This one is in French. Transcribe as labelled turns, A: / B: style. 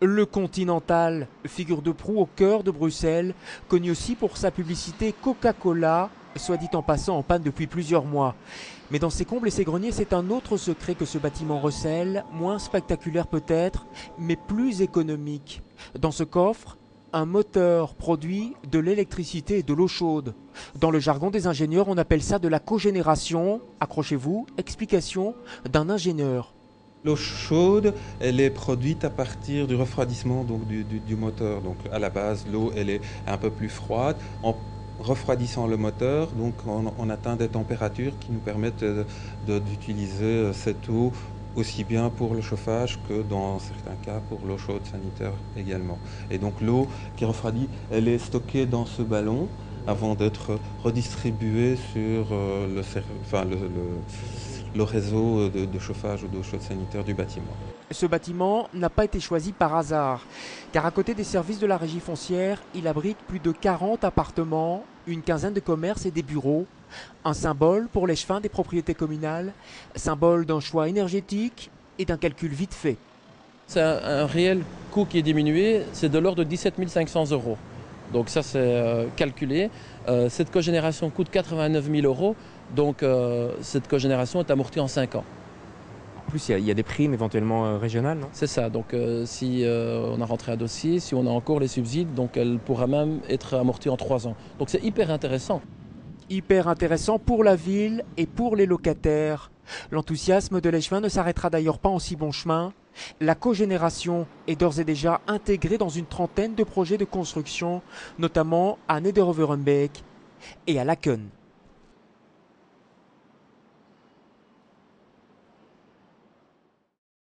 A: Le Continental, figure de proue au cœur de Bruxelles, connu aussi pour sa publicité Coca-Cola, soit dit en passant en panne depuis plusieurs mois. Mais dans ses combles et ses greniers, c'est un autre secret que ce bâtiment recèle, moins spectaculaire peut-être, mais plus économique. Dans ce coffre, un moteur produit de l'électricité et de l'eau chaude. Dans le jargon des ingénieurs, on appelle ça de la cogénération. Accrochez-vous, explication d'un ingénieur.
B: L'eau chaude, elle est produite à partir du refroidissement donc, du moteur. Donc à la base, l'eau elle est un peu plus froide. En refroidissant le moteur, donc on atteint des températures qui nous permettent d'utiliser cette eau aussi bien pour le chauffage que dans certains cas pour l'eau chaude sanitaire également. Et donc l'eau qui refroidit, elle est stockée dans ce ballon avant d'être redistribuée sur le réseau de chauffage ou d'eau chaude sanitaire du bâtiment.
A: Ce bâtiment n'a pas été choisi par hasard, car à côté des services de la régie foncière, il abrite plus de 40 appartements, une quinzaine de commerces et des bureaux. Un symbole pour l'échevin des propriétés communales, symbole d'un choix énergétique et d'un calcul vite fait.
C: C'est un réel coût qui est diminué, c'est de l'ordre de 17 500 €. Donc ça c'est calculé. Cette cogénération coûte 89 000 €, donc cette cogénération est amortie en 5 ans.
A: En plus, il y a des primes éventuellement régionales, non?
C: C'est ça, donc si on a rentré un dossier, si on a encore les subsides, donc elle pourra même être amortie en 3 ans. Donc c'est hyper intéressant.
A: Hyper intéressant pour la ville et pour les locataires. L'enthousiasme de l'échevin ne s'arrêtera d'ailleurs pas en si bon chemin. La cogénération est d'ores et déjà intégrée dans une trentaine de projets de construction, notamment à Nederoverenbeek et à Laken.